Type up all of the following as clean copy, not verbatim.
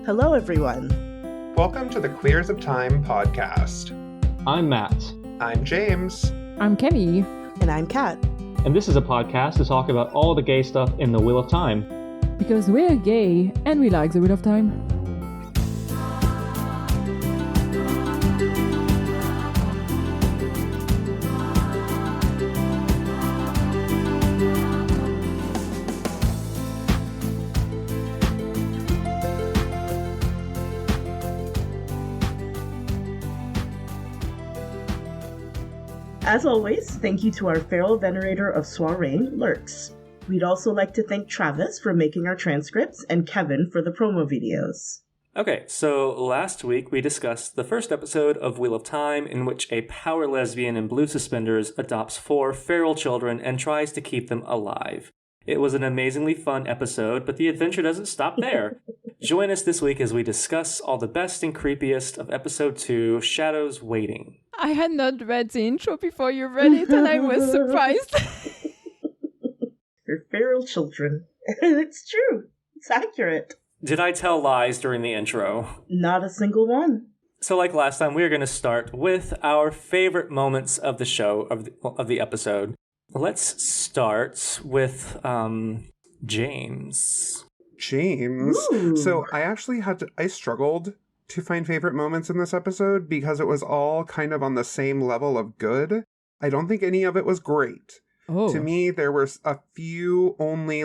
Hello, everyone. Welcome to the Queers of Time podcast. I'm Matt. I'm James. I'm Kenny. And I'm Kat. And this is a podcast to talk about all the gay stuff in the Wheel of Time. Because we're gay and we like the Wheel of Time. As always, thank you to our feral venerator of soiree, Lurks. We'd also like to thank Travis for making our transcripts and Kevin for the promo videos. Okay, so last week we discussed the first episode of Wheel of Time, in which a power lesbian in blue suspenders adopts 4 feral children and tries to keep them alive. It was an amazingly fun episode, but the adventure doesn't stop there. Join us this week as we discuss all the best and creepiest of episode 2, Shadows Waiting. I had not read the intro before you read it and I was surprised. They're feral children. It's true. It's accurate. Did I tell lies during the intro? Not a single one. So like last time, we're going to start with our favorite moments of the show, of the episode. Let's start with James. James. Ooh. So I struggled to find favorite moments in this episode because it was all kind of on the same level of good. I don't think any of it was great. Oh. To me, there were a few only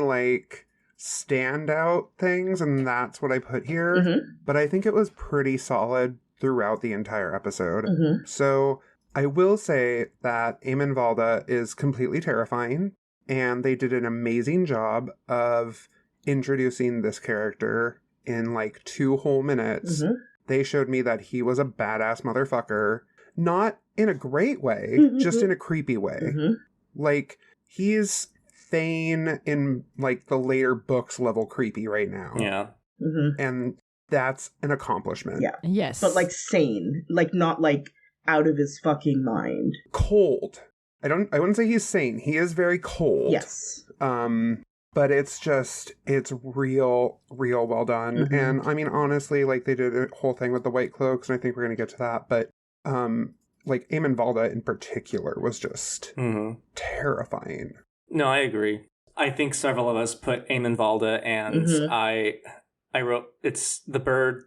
standout things, and that's what I put here. Mm-hmm. But I think it was pretty solid throughout the entire episode. Mm-hmm. So I will say that Eamon Valda is completely terrifying, and they did an amazing job of introducing this character in 2 whole minutes. Mm-hmm. They showed me that he was a badass motherfucker, not in a great way, just in a creepy way. Mm-hmm. He's Thane in the later books level creepy right now. Yeah. Mm-hmm. And that's an accomplishment. Yeah. Yes. But sane. Not out of his fucking mind. Cold. I wouldn't say he's sane. He is very cold. Yes. But it's real well done. Mm-hmm. And I mean, honestly, they did a whole thing with the white cloaks, and I think we're going to get to that. But, Eamon Valda in particular was just terrifying. No, I agree. I think several of us put Eamon Valda, and I wrote, it's the bird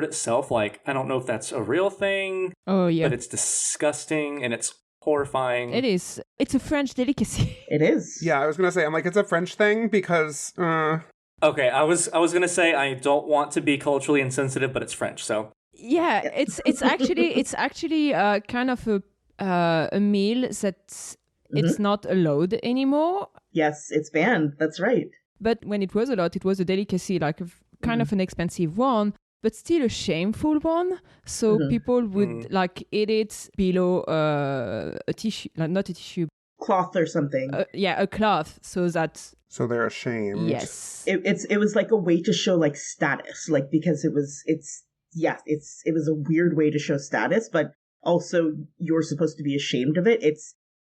itself. I don't know if that's a real thing. Oh, yeah. But it's disgusting and it's horrifying. It is. It's a French delicacy. It is. Yeah, I was going to say, it's a French thing because, Okay, I was going to say I don't want to be culturally insensitive, but it's French, so. Yeah, it's actually kind of a meal that it's not allowed anymore. Yes, it's banned. That's right. But when it was allowed, it was a delicacy, kind of an expensive one, but still a shameful one. So people would eat it below a tissue, not a tissue. Cloth or something. A cloth, so that. So they're ashamed. Yes. It was a way to show status, because it was a weird way to show status, but also you're supposed to be ashamed of it.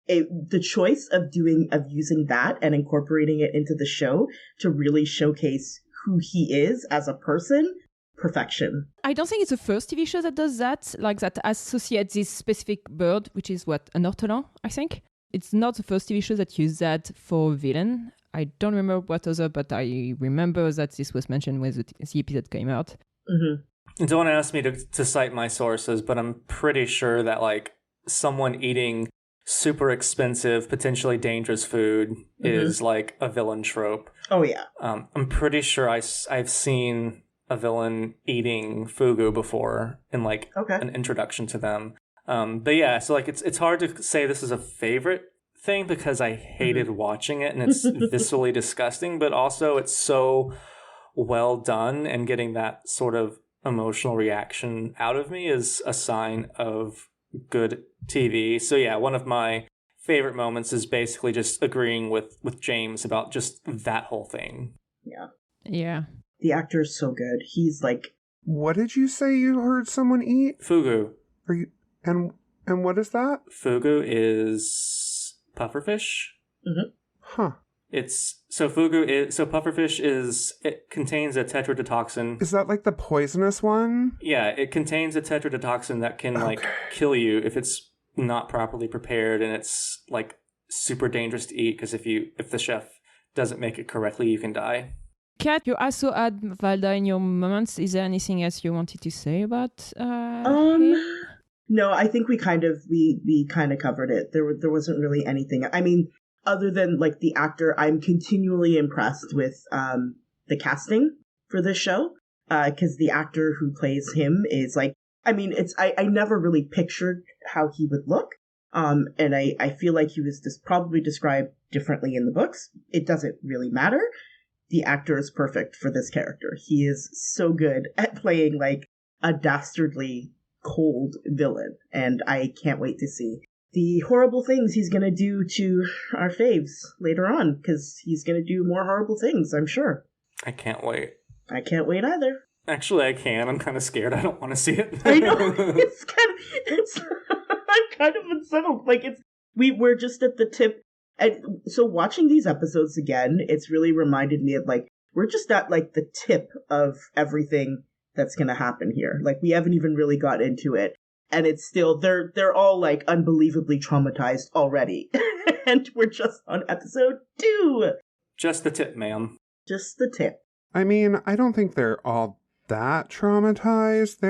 The choice of using that and incorporating it into the show to really showcase who he is as a person, perfection. I don't think it's the first TV show that does that, that associates this specific bird, which is an ortolan, I think. It's not the first TV show that used that for villain. I don't remember what other, but I remember that this was mentioned when the episode came out. Mm-hmm. Don't ask me to cite my sources, but I'm pretty sure that someone eating super expensive, potentially dangerous food is a villain trope. Oh yeah. I'm pretty sure I've seen a villain eating fugu before in an introduction to them. But yeah, so it's hard to say this is a favorite thing because I hated watching it and it's viscerally disgusting, but also it's so well done, and getting that sort of emotional reaction out of me is a sign of good TV. So yeah, one of my favorite moments is basically just agreeing with James about just that whole thing. Yeah. Yeah. The actor is so good. He's What did you say you heard someone eat? Fugu. Are you and what is that? Fugu is pufferfish. Mm-hmm. Huh. Pufferfish it contains a tetrodotoxin. Is that like the poisonous one? Yeah, it contains a tetrodotoxin that can like kill you if it's not properly prepared, and it's like super dangerous to eat because if the chef doesn't make it correctly, you can die. Kat, you also had Valda in your moments. Is there anything else you wanted to say about him? No, I think we kind of covered it. There wasn't really anything. I mean, other than like the actor, I'm continually impressed with the casting for this show because the actor who plays him is like, I mean, I never really pictured how he would look, and I feel like he was probably described differently in the books. It doesn't really matter. The actor is perfect for this character. He is so good at playing like a dastardly cold villain, and I can't wait to see the horrible things he's going to do to our faves later on, because he's going to do more horrible things, I'm sure. I can't wait. I can't wait either. Actually, I can. I'm kind of scared. I don't want to see it. I know. I'm kind of unsettled. Like, we're just at the tip. And so watching these episodes again, it's really reminded me of, like, we're just at, like, the tip of everything that's going to happen here. Like, we haven't even really got into it. And it's still, they're all, like, unbelievably traumatized already. And we're just on episode 2. Just the tip, ma'am. Just the tip. I mean, I don't think they're all that traumatized.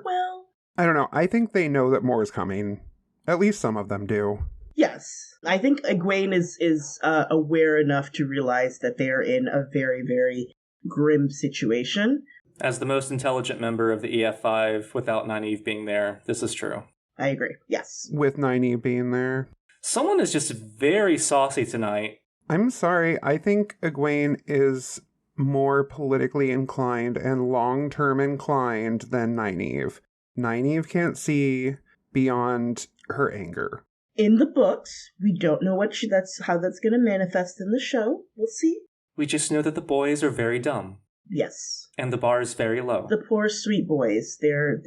Well, I don't know. I think they know that more is coming. At least some of them do. Yes. I think Egwene is aware enough to realize that they are in a very, very grim situation. As the most intelligent member of the EF5 without Nynaeve being there, this is true. I agree. Yes. With Nynaeve being there. Someone is just very saucy tonight. I'm sorry. I think Egwene is more politically inclined and long-term inclined than Nynaeve. Nynaeve can't see beyond her anger. In the books, we don't know how that's going to manifest in the show. We'll see. We just know that the boys are very dumb. Yes. And the bar is very low. The poor sweet boys. They're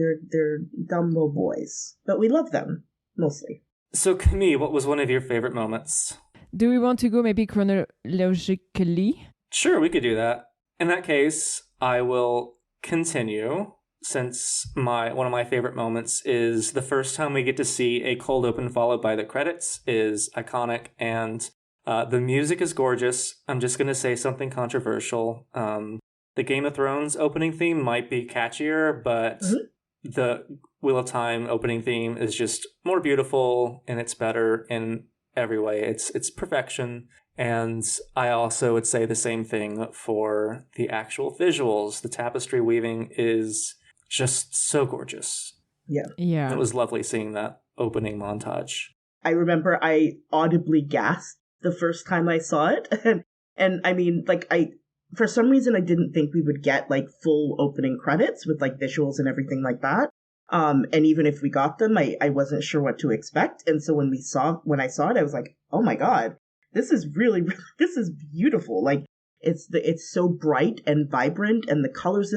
dumb little boys. But we love them, mostly. So Camille, what was one of your favorite moments? Do we want to go maybe chronologically? Sure, we could do that. In that case, I will continue, since one of my favorite moments is the first time we get to see a cold open followed by the credits is iconic, and the music is gorgeous. I'm just going to say something controversial. The Game of Thrones opening theme might be catchier, but the Wheel of Time opening theme is just more beautiful, and it's better in every way. It's perfection. And I also would say the same thing for the actual visuals. The tapestry weaving is just so gorgeous. Yeah. It was lovely seeing that opening montage. I remember I audibly gasped the first time I saw it. And I mean, like, for some reason, I didn't think we would get, like, full opening credits with, like, visuals and everything like that. And even if we got them, I wasn't sure what to expect. And so when I saw it, I was like, oh my God. This is this is beautiful. Like, it's so bright and vibrant, and the colors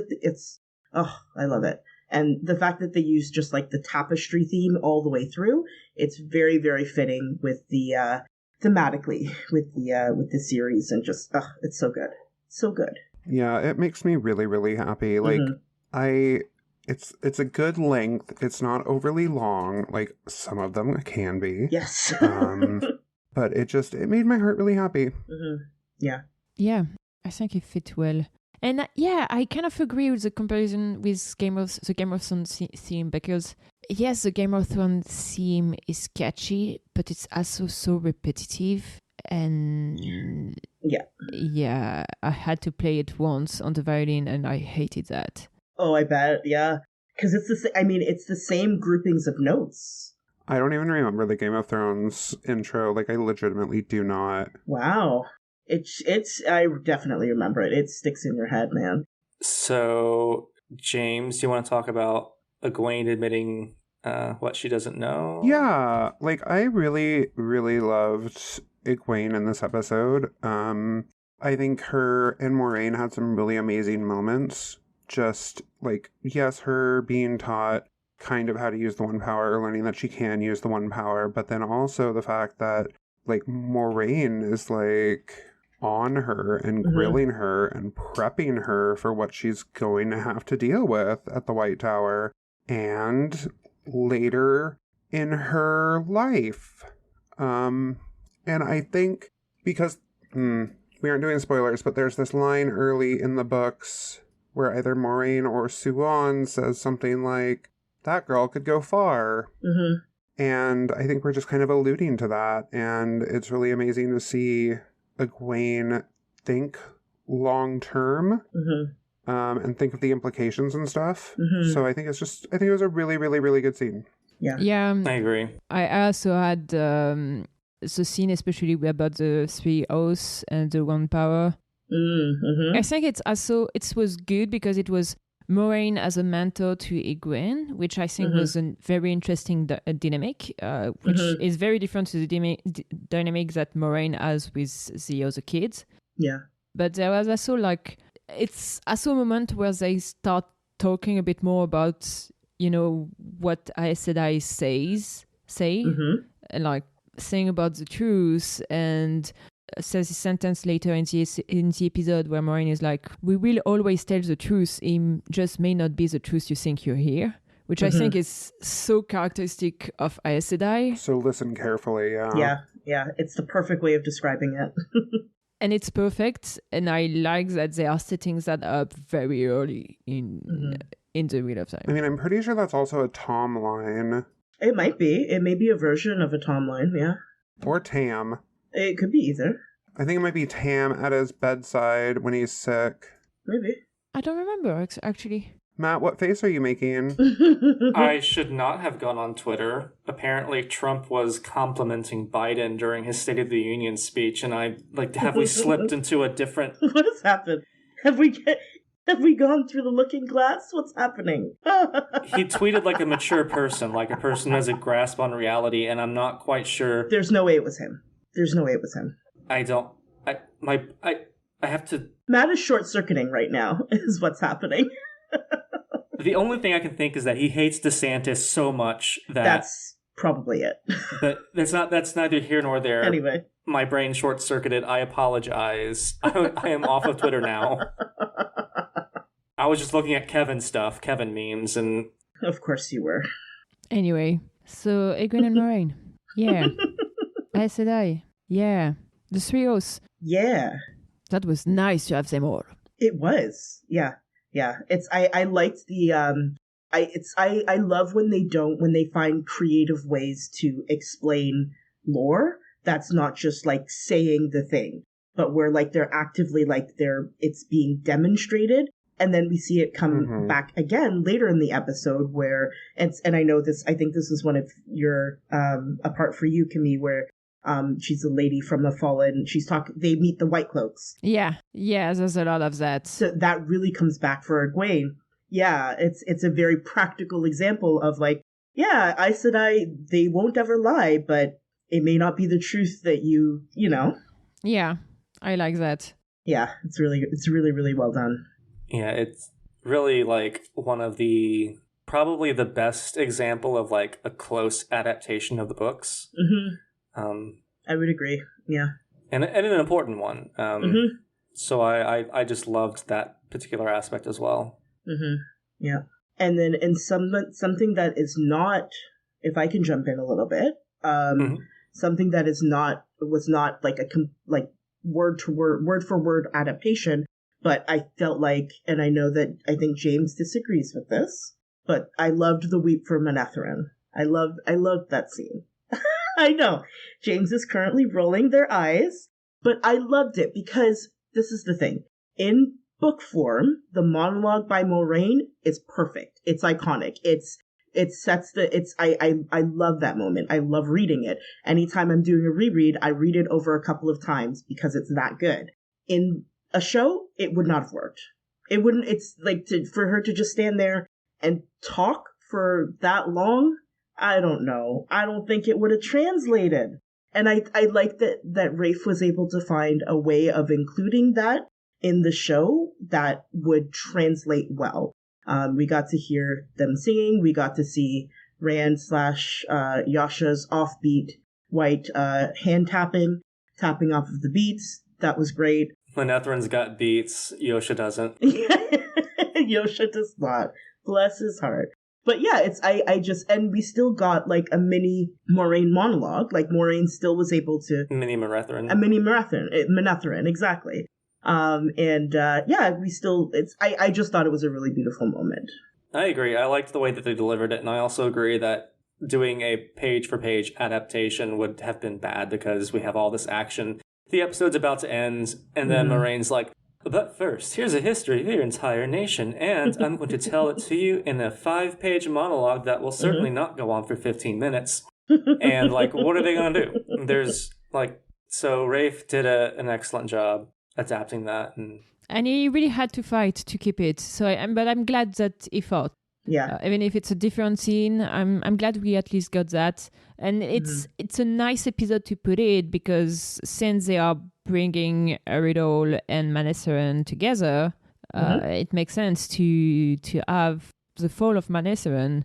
I love it. And the fact that they use just like the tapestry theme all the way through, it's very, very fitting with the thematically with the series, and just it's so good. So good. Yeah, it makes me really, really happy. Like it's a good length. It's not overly long, like some of them can be. Yes. But it made my heart really happy. Yeah. Yeah, I think it fit well. And I kind of agree with the comparison with the Game of Thrones theme, because yes, the Game of Thrones theme is catchy, but it's also so repetitive. And yeah, I had to play it once on the violin, and I hated that. Oh, I bet, yeah, because it's the same groupings of notes. I don't even remember the Game of Thrones intro. Like, I legitimately do not. Wow. I definitely remember it. It sticks in your head, man. So, James, do you want to talk about Egwene admitting what she doesn't know? Yeah, like, I really, really loved Egwene in this episode. I think her and Moraine had some really amazing moments. Just, like, yes, her being taught kind of how to use the one power, or learning that she can use the one power, but then also the fact that, like, Moraine is like, on her and grilling her and prepping her for what she's going to have to deal with at the White Tower and later in her life. And I think because we aren't doing spoilers, but there's this line early in the books where either Moraine or Suan says something like, that girl could go far. And I think we're just kind of alluding to that. And it's really amazing to see Egwene think long term and think of the implications and stuff. So I think it was a really, really, really good scene. Yeah, I agree. I also had the scene, especially about the three oaths and the one power. I think it was good because it was Moraine as a mentor to Egwene, which I think was a very interesting dynamic, which is very different to the dynamic that Moraine has with the other kids. Yeah. But there was also it's also a moment where they start talking a bit more about, what Aes Sedai say, and saying about the truth, and says a sentence later in the episode where Moraine is like, we will always tell the truth, it just may not be the truth you think you hear, which I think is so characteristic of Aes Sedai. So listen carefully, yeah. Yeah, it's the perfect way of describing it. And it's perfect, and I like that they are setting that up very early in the Wheel of Time. I mean, I'm pretty sure that's also a Tom line. It might be. It may be a version of a Tom line, yeah. Or Tam. It could be either. I think it might be Tam at his bedside when he's sick. Maybe. I don't remember, actually. Matt, what face are you making? I should not have gone on Twitter. Apparently, Trump was complimenting Biden during his State of the Union speech, and have we slipped into a different... What has happened? Have we gone through the looking glass? What's happening? He tweeted like a mature person, like a person who has a grasp on reality, and I'm not quite sure... There's no way it was him. I have to... Matt is short-circuiting right now, is what's happening. The only thing I can think is that he hates DeSantis so much that... That's probably it. But that's neither here nor there. Anyway. My brain short-circuited. I apologize. I am off of Twitter now. I was just looking at Kevin memes, and... Of course you were. Anyway, so Egwene and Moraine. Yeah. Aes Sedai. Yeah. The three oaths. Yeah. That was nice to have them all. It was. Yeah. I liked the I love when they find creative ways to explain lore that's not just like saying the thing, but where like they're actively it's being demonstrated. And then we see it come back again later in the episode where and I know this, I think this is one of your a part for you, Camille, where she's a lady from the Fallen. They meet the White Cloaks. Yeah, there's a lot of that. So that really comes back for Egwene. Yeah, it's a very practical example of Aes Sedai, they won't ever lie, but it may not be the truth that you know. Yeah, I like that. Yeah, it's really, really well done. Yeah, it's really one of probably the best example of a close adaptation of the books. I would agree. Yeah, and an important one. So I just loved that particular aspect as well. Yeah, and then something that is not, if I can jump in a little bit, something that was not a word for word adaptation, but I felt and I know that I think James disagrees with this, but I loved the weep for Manetheren. I loved that scene. I know James is currently rolling their eyes, but I loved it because this is the thing. In book form, the monologue by Moraine is perfect. It's iconic. I love that moment. I love reading it. Anytime I'm doing a reread, I read it over a couple of times because it's that good. In a show, it would not have worked. It wouldn't, for her to just stand there and talk for that long, I don't know. I don't think it would have translated. And I like that Rafe was able to find a way of including that in the show that would translate well. We got to hear them singing. We got to see Rand / Yasha's offbeat white hand tapping off of the beats. That was great. Manethren's got beats. Yosha doesn't. Yosha does not. Bless his heart. But yeah, and we still got like a mini Moraine monologue. Like Moraine still was able to. Mini Manetheren. A mini Manetheren, exactly. We still, I just thought it was a really beautiful moment. I agree. I liked the way that they delivered it. And I also agree that doing a page-for-page adaptation would have been bad because we have all this action. The episode's about to end, and then Moraine's like, but first, here's a history of your entire nation, and I'm going to tell it to you in a 5-page monologue that will certainly not go on for 15 minutes. And, like, what are they going to do? There's, like, so Rafe did an excellent job adapting that. And he really had to fight to keep it. But I'm glad that he fought. Yeah. Even if it's a different scene, I'm glad we at least got that. And it's a nice episode to put it because since they are bringing Eridol and Manetheren together, it makes sense to have the fall of Manetheren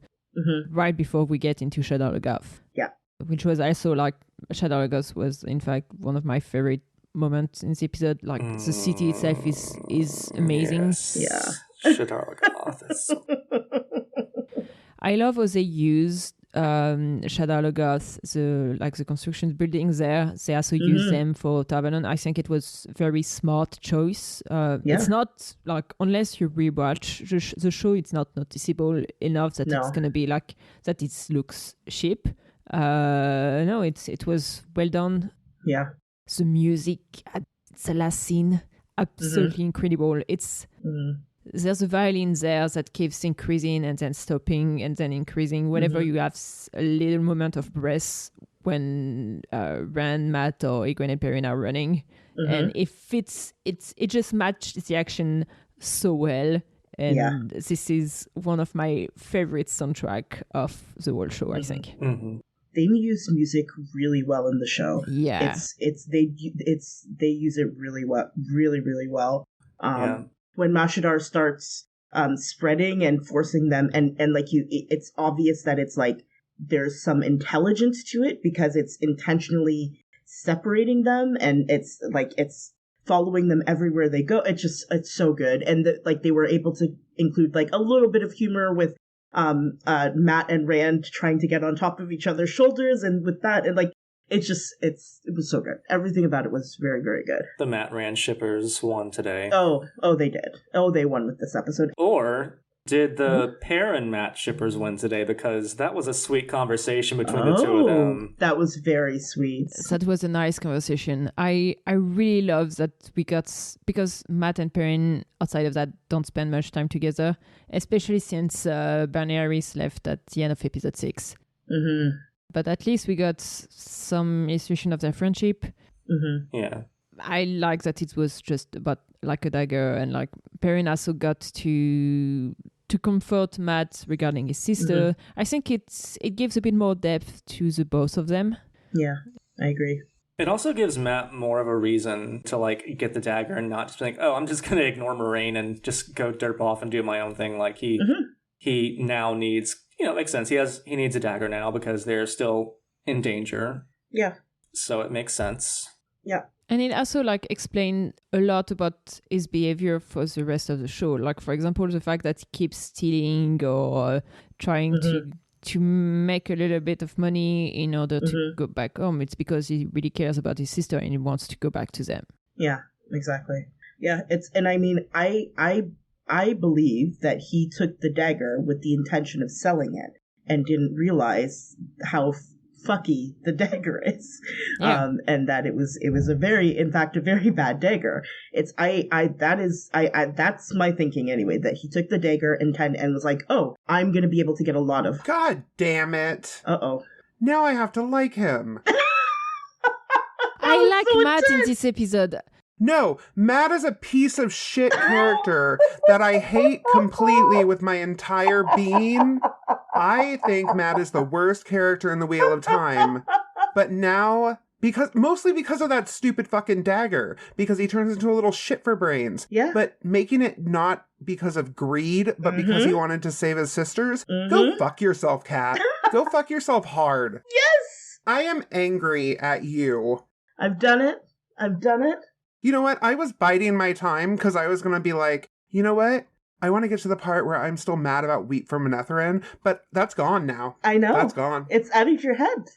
right before we get into Shadow Logoth. Yeah. Which was also like Shadow Logoth was in fact one of my favorite moments in the episode. Like the city itself is amazing. Yes. Yeah. Shadow Logoth is so... I love how they use Shadow Logoth, the construction buildings there. They also use them for Tavanon. I think it was very smart choice. It's not like, unless you rewatch the show, it's not noticeable enough that it's gonna be like that. It looks cheap. No, it was well done. Yeah. The music at the last scene, absolutely incredible. It's there's a violin there that keeps increasing and then stopping and then increasing whenever you have a little moment of breath when Rand, Matt, or Egwene and Perrin are running. And it just matched the action so well. And this is one of my favorite soundtrack of the whole show, I think. They use music really well in the show. Yeah, they use it really well, really well. When Mashadar starts spreading and forcing them, and like it's obvious that it's like there's some intelligence to it because it's intentionally separating them, and it's like it's following them everywhere they go. It's so good, and like they were able to include like a little bit of humor with Matt and Rand trying to get on top of each other's shoulders, and with that, and like it was so good. Everything about it was very, very good. The Matt Rand shippers won today. Oh, they did. Oh, they won with this episode. Or did the Perrin Matt shippers win today? Because that was a sweet conversation between the two of them. That was very sweet. That was a nice conversation. I really love that we got, because Matt and Perrin, outside of that, don't spend much time together, especially since Bernie Harris left at the end of episode 6. But at least we got some illustration of their friendship. Yeah. I like that it was just about like a dagger, and like Perrin also got to comfort Matt regarding his sister. I think it gives a bit more depth to the both of them. Yeah, I agree. It also gives Matt more of a reason to like get the dagger and not just think, oh, I'm just going to ignore Moraine and just go derp off and do my own thing. Like he now needs, it makes sense. He needs a dagger now because they're still in danger. Yeah. So it makes sense. Yeah. And it also like explained a lot about his behavior for the rest of the show. Like, for example, the fact that he keeps stealing or trying to make a little bit of money in order to go back home. It's because he really cares about his sister and he wants to go back to them. Yeah, exactly. Yeah, I believe that he took the dagger with the intention of selling it and didn't realize how fucky the dagger is. And that it was a very bad dagger. That's my thinking anyway, that he took the dagger and was like, oh, I'm going to be able to get a lot of... God damn it. Uh-oh. Now I have to like him. I like Matt in this episode. No, Matt is a piece of shit character that I hate completely with my entire being. I think Matt is the worst character in the Wheel of Time. But now, mostly because of that stupid fucking dagger, because he turns into a little shit for brains. Yeah. But making it not because of greed, but because he wanted to save his sisters, go fuck yourself, Kat. Go fuck yourself hard. Yes! I am angry at you. I've done it. You know what? I was biding my time because I was going to be like, you know what? I want to get to the part where I'm still mad about wheat from Manetheren, but that's gone now. I know. That's gone. It's out of your head.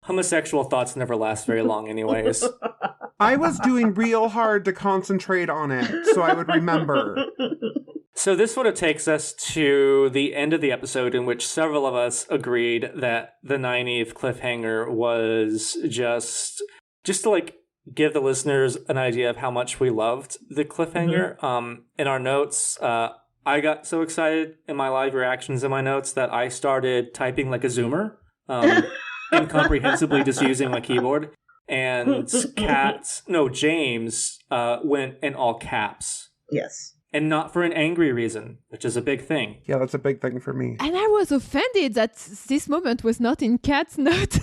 Homosexual thoughts never last very long anyways. I was doing real hard to concentrate on it so I would remember. So this sort of takes us to the end of the episode in which several of us agreed that the Nynaeve cliffhanger was just to like give the listeners an idea of how much we loved the cliffhanger. Mm-hmm. In our notes, I got so excited in my live reactions in my notes that I started typing like a Zoomer, incomprehensibly just using my keyboard. And James went in all caps. Yes. And not for an angry reason, which is a big thing. Yeah, that's a big thing for me. And I was offended that this moment was not in Kat's note.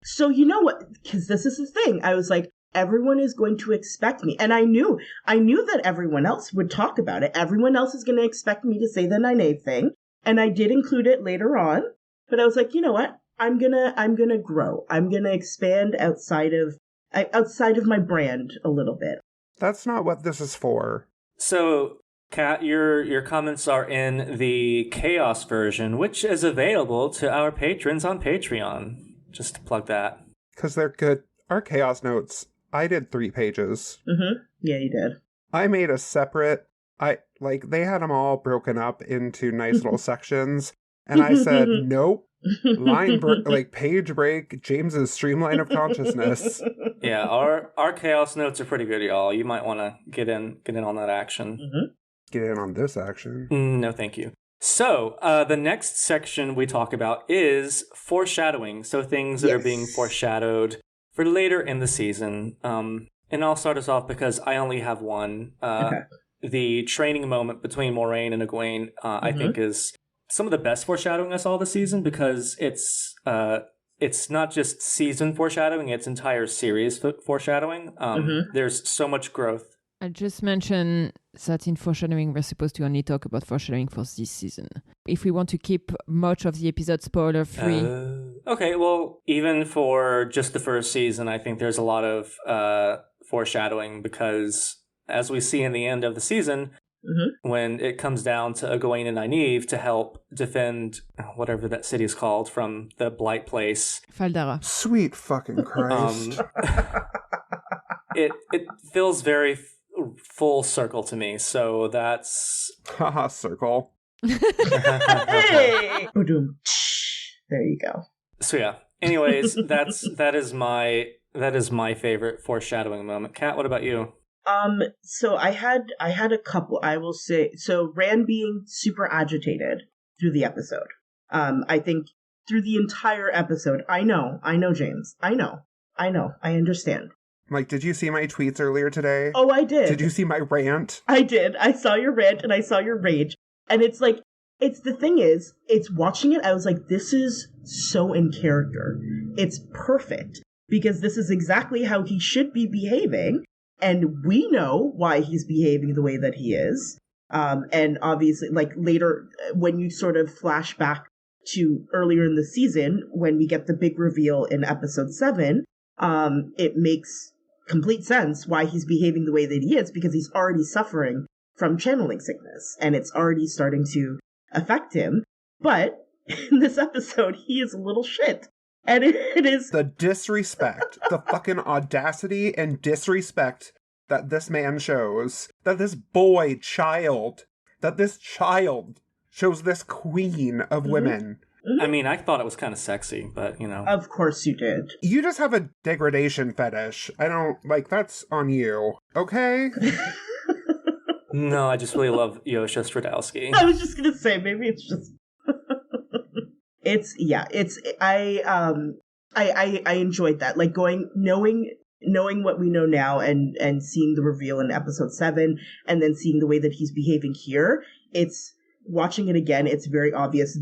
So you know what? Because this is the thing. I was like, everyone is going to expect me. And I knew that everyone else would talk about it. Everyone else is going to expect me to say the Nynaeve thing. And I did include it later on. But I was like, you know what? I'm gonna grow. I'm gonna expand outside of my brand a little bit. That's not what this is for. So, Kat, your comments are in the Chaos version, which is available to our patrons on Patreon. Just to plug that. Because they're good. Our Chaos notes, I did 3 pages. Mm-hmm. Yeah, you did. I made a separate, they had them all broken up into nice little sections. And I said, nope. Page break, James's streamline of consciousness. Yeah, our Chaos notes are pretty good, y'all. You might want to get in on that action. Mm-hmm. Get in on this action. No, thank you. So, the next section we talk about is foreshadowing. So things that are being foreshadowed for later in the season. And I'll start us off because I only have one. Okay. The training moment between Moraine and Egwene, I think, is some of the best foreshadowing I saw this season because it's not just season foreshadowing, it's entire series foreshadowing. There's so much growth. I just mentioned that in foreshadowing, we're supposed to only talk about foreshadowing for this season. If we want to keep much of the episode spoiler-free. Okay, well, even for just the first season, I think there's a lot of foreshadowing because as we see in the end of the season, when it comes down to Egwene and Nynaeve to help defend whatever that city is called from the Blight Place. Faldara. Sweet fucking Christ. It feels very full circle to me, so that's... Haha, circle. Hey! There you go. So yeah, anyways, that is my favorite foreshadowing moment. Kat, what about you? So I had a couple, I will say. So Rand being super agitated through the episode. I think through the entire episode, I know, James. I know. I understand. Like, did you see my tweets earlier today? Oh, I did. Did you see my rant? I did. I saw your rant and I saw your rage. And it's like, the thing is, it's watching it, I was like, this is so in character. It's perfect. Because this is exactly how he should be behaving. And we know why he's behaving the way that he is. And obviously, like later, when you sort of flash back to earlier in the season, when we get the big reveal in episode 7, it makes complete sense why he's behaving the way that he is, because he's already suffering from channeling sickness, and it's already starting to affect him. But in this episode, he is a little shit. And it is... The disrespect, the fucking audacity and disrespect that this man shows, that this child shows this queen of women. I mean, I thought it was kind of sexy, but, you know. Of course you did. You just have a degradation fetish. I don't, that's on you, okay? No, I just really love Yosha Stradowski. I was just gonna say, maybe it's just... I enjoyed that. Like knowing what we know now and seeing the reveal in episode 7 and then seeing the way that he's behaving here, it's watching it again, it's very obvious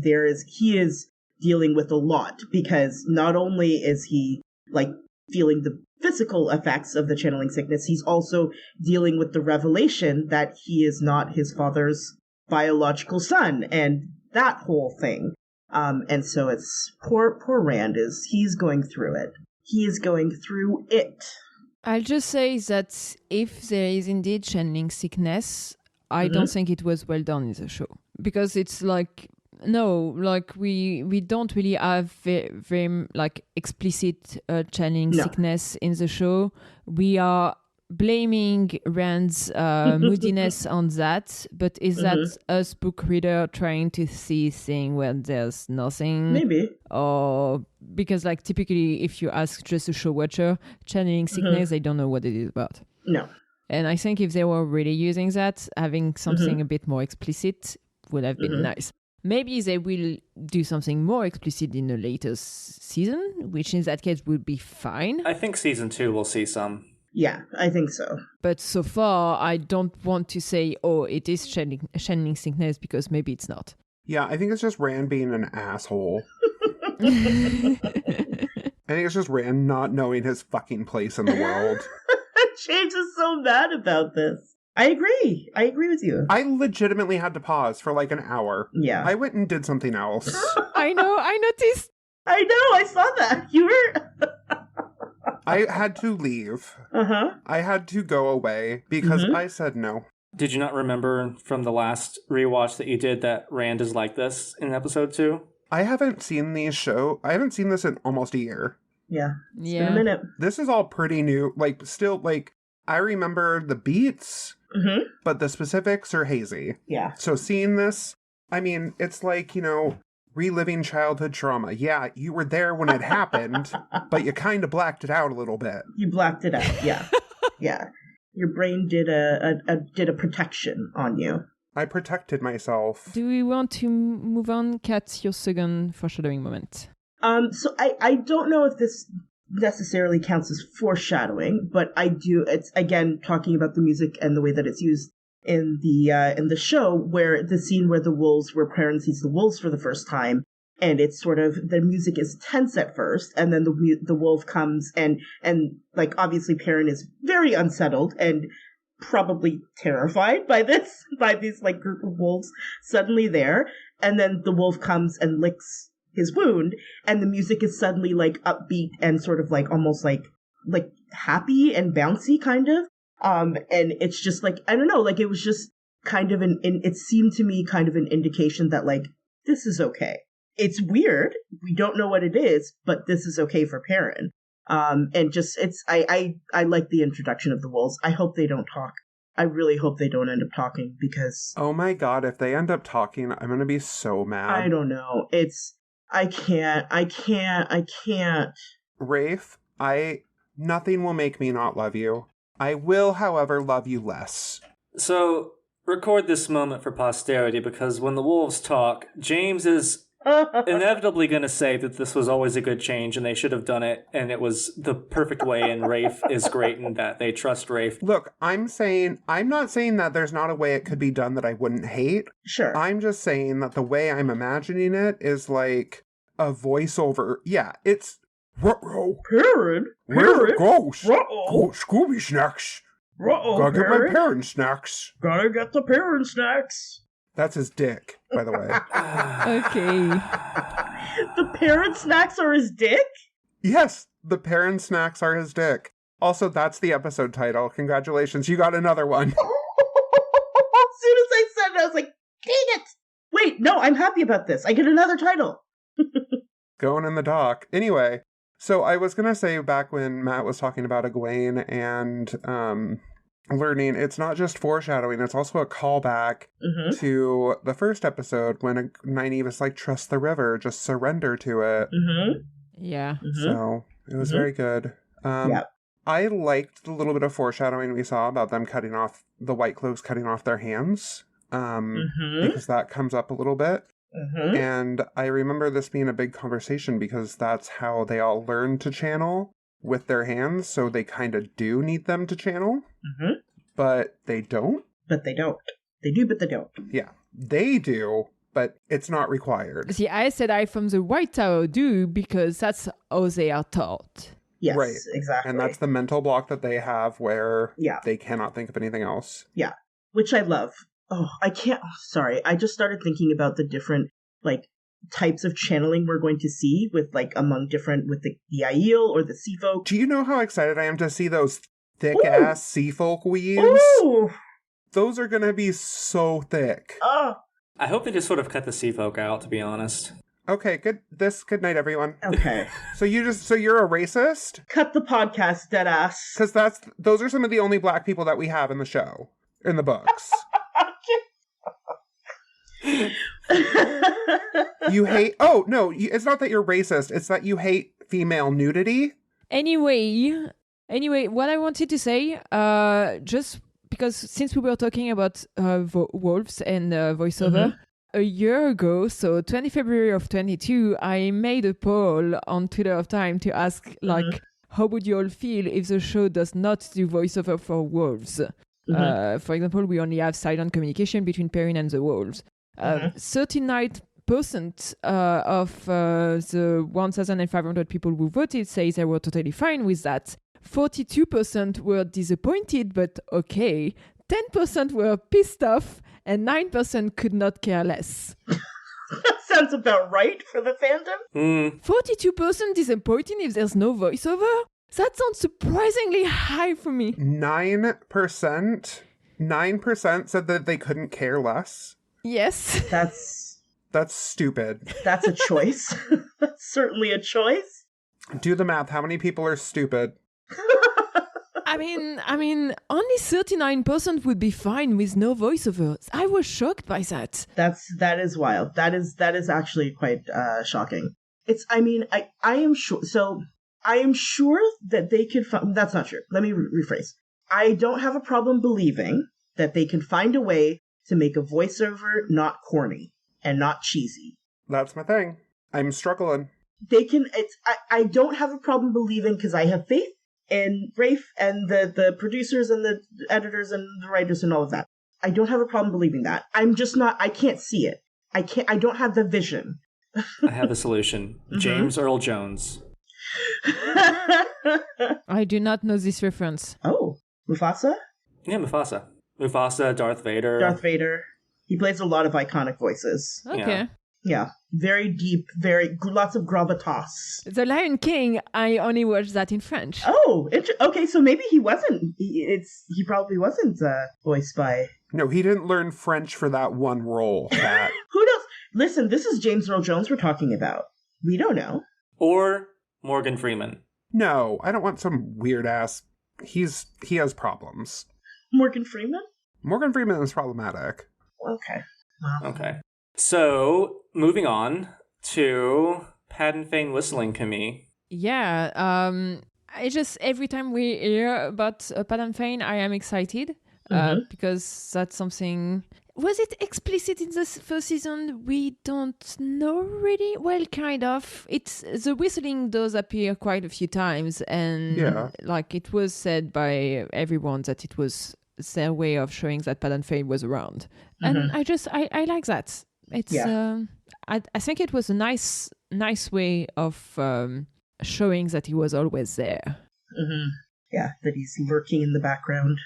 he is dealing with a lot, because not only is he like feeling the physical effects of the channeling sickness, he's also dealing with the revelation that he is not his father's biological son and that whole thing. And so it's poor Rand he's going through it. He is going through it. I'll just say that if there is indeed channeling sickness, I don't think it was well done in the show. Because it's like, no, like we don't really have very like explicit channeling sickness in the show. We are blaming Rand's moodiness on that, but is that us book reader trying to see things where there's nothing? Maybe. Or because like typically if you ask just a show watcher, channeling sickness, they don't know what it is about. No. And I think if they were really using that, having something a bit more explicit would have been nice. Maybe they will do something more explicit in the latest season, which in that case would be fine. I think season 2 will see some. Yeah, I think so. But so far, I don't want to say, oh, it is channeling sickness, because maybe it's not. Yeah, I think it's just Rand being an asshole. I think it's just Rand not knowing his fucking place in the world. James is so mad about this. I agree with you. I legitimately had to pause for like an hour. Yeah. I went and did something else. I know, I noticed. I know, I saw that. You were... I had to leave. I had to go away because I said no. Did you not remember from the last rewatch that you did that Rand is like this in episode 2? I haven't seen I haven't seen this in almost a year. Yeah. It's been a minute. This is all pretty new. Like, still, like, I remember the beats, but the specifics are hazy. Yeah. So seeing this, I mean, it's like, you know, reliving childhood trauma. Yeah, you were there when it happened, but you kind of blacked it out a little bit. You blacked it out, yeah. Yeah. Your brain did a protection on you. I protected myself. Do we want to move on, Kat, your second foreshadowing moment? So I don't know if this necessarily counts as foreshadowing, but I do. It's again talking about the music and the way that it's used in the show, where the scene where Perrin sees the wolves for the first time, and it's sort of the music is tense at first, and then the wolf comes and like obviously Perrin is very unsettled and probably terrified by these like group of wolves suddenly there, and then the wolf comes and licks his wound, and the music is suddenly like upbeat and sort of like almost like happy and bouncy kind of. And it's just like, I don't know, like it was just kind of it seemed to me kind of an indication that like, this is okay. It's weird. We don't know what it is, but this is okay for Perrin. And just, I like the introduction of the wolves. I hope they don't talk. I really hope they don't end up talking because... Oh my god, if they end up talking, I'm gonna be so mad. I don't know. I can't. Rafe, nothing will make me not love you. I will, however, love you less. So, record this moment for posterity, because when the wolves talk, James is inevitably going to say that this was always a good change and they should have done it and it was the perfect way and Rafe is great and that they trust Rafe. Look, I'm not saying that there's not a way it could be done that I wouldn't hate. Sure. I'm just saying that the way I'm imagining it is like a voiceover. Yeah, it's... Ruh-roh. Perrin? Where it goes? Ruh-oh. Go, Scooby snacks. Ruh-oh, Gotta get my Perrin. Perrin snacks. Gotta get the Perrin snacks. That's his dick, by the way. Okay. The Perrin snacks are his dick? Yes, the Perrin snacks are his dick. Also, that's the episode title. Congratulations, you got another one. As soon as I said it, I was like, dang it! Wait, no, I'm happy about this. I get another title. Going in the dock. Anyway, so I was going to say back when Matt was talking about Egwene and learning, it's not just foreshadowing, it's also a callback to the first episode when Nynaeve is like, trust the river, just surrender to it. Yeah. So it was very good. I liked the little bit of foreshadowing we saw about them cutting off, the White Cloaks cutting off their hands, because that comes up a little bit. And I remember this being a big conversation because that's how they all learn to channel with their hands, so they kind of do need them to channel. But they don't. But they don't. They do, but they don't. Yeah, they do, but it's not required. See, I said I from the White Tower do because that's how they are taught. Yes, right. Exactly. And that's the mental block that they have where they cannot think of anything else. Yeah, which I love. Oh, I can't. Oh, sorry, I just started thinking about the different, like, types of channeling we're going to see with like among different with the Aiel or the sea folk. Do you know how excited I am to see those thick ass sea folk weaves? Ooh. Those are gonna be so thick. I hope they just sort of cut the sea folk out, to be honest. Okay, good night, everyone. Okay. So you're a racist? Cut the podcast, dead ass. Because those are some of the only black people that we have in the show, in the books. You hate... Oh, no, it's not that you're racist. It's that you hate female nudity. Anyway, what I wanted to say, just because since we were talking about wolves and voiceover, a year ago, so 20 February of 22, I made a poll on Twitter of Time to ask, like, how would you all feel if the show does not do voiceover for wolves? For example, we only have silent communication between Perrin and the wolves. 39% of the 1,500 people who voted say they were totally fine with that. 42% were disappointed, but okay. 10% were pissed off, and 9% could not care less. That sounds about right for the fandom. 42% disappointed if there's no voiceover? That sounds surprisingly high for me. 9% said that they couldn't care less. Yes. That's stupid. That's a choice. That's certainly a choice. Do the math. How many people are stupid? I mean, only 39% would be fine with no voiceover. I was shocked by that. That is wild. That is actually quite shocking. I am sure. So I am sure that they could. That's not true. Let me rephrase. I don't have a problem believing that they can find a way to make a voiceover not corny and not cheesy. That's my thing. I'm struggling. They can. I don't have a problem believing because I have faith in Rafe and the producers and the editors and the writers and all of that. I don't have a problem believing that. I'm just not. I can't see it. I don't have the vision. I have a solution. James Earl Jones. I do not know this reference. Oh, Mufasa? Yeah, Mufasa. Mufasa, Darth Vader. He plays a lot of iconic voices. Okay. Yeah. Very deep, lots of gravitas. The Lion King, I only watched that in French. Oh, okay, so maybe he wasn't. He probably wasn't voiced by... No, he didn't learn French for that one role, Kat. Who knows? Listen, this is James Earl Jones we're talking about. We don't know. Or Morgan Freeman. No, I don't want some weird-ass... He has problems. Morgan Freeman? Morgan Freeman is problematic. Okay. Wow. Okay. So, moving on to Padan Fane whistling, Camille. Yeah, I just, every time we hear about Padan Fane, I am excited because that's something... Was it explicit in the first season? We don't know really. Well, kind of. The whistling does appear quite a few times, and like it was said by everyone that it was their way of showing that Padan Fane was around, and I like that. It's I think it was a nice way of showing that he was always there. Yeah, that he's lurking in the background.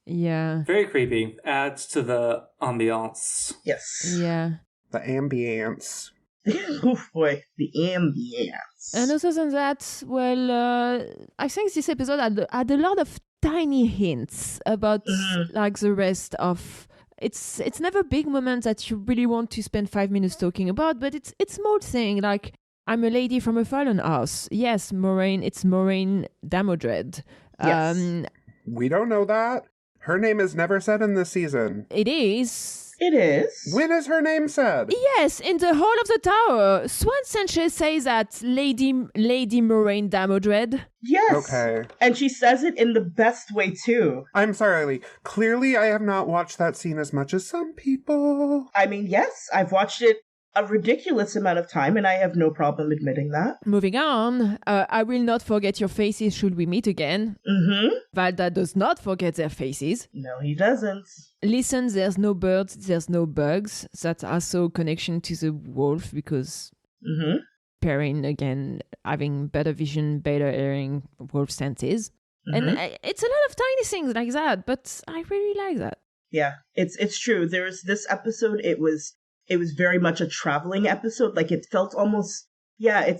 Yeah. Very creepy. Adds to the ambiance. Yes. Yeah. The ambience. Oh boy, the ambience. And other than that, well, I think this episode had a lot of tiny hints about like the rest of... It's never big moments that you really want to spend 5 minutes talking about, but it's small thing like I'm a lady from a fallen house. Yes, it's Moraine Damodred. Yes. We don't know that. Her name is never said in this season. It is. It is. When is her name said? Yes, in the Hall of the Tower. Swan Sanchez says that Lady Moraine Damodred. Yes. Okay. And she says it in the best way, too. I'm sorry, Lee. Clearly, I have not watched that scene as much as some people. I mean, yes, I've watched it a ridiculous amount of time, and I have no problem admitting that. Moving on, I will not forget your faces should we meet again. Valda does not forget their faces. No, he doesn't. Listen, there's no birds, there's no bugs. That's also connection to the wolf because Perrin, again, having better vision, better hearing, wolf senses. And it's a lot of tiny things like that, but I really like that. Yeah, it's true. There's this episode, it was it was very much a traveling episode. Like it felt almost, there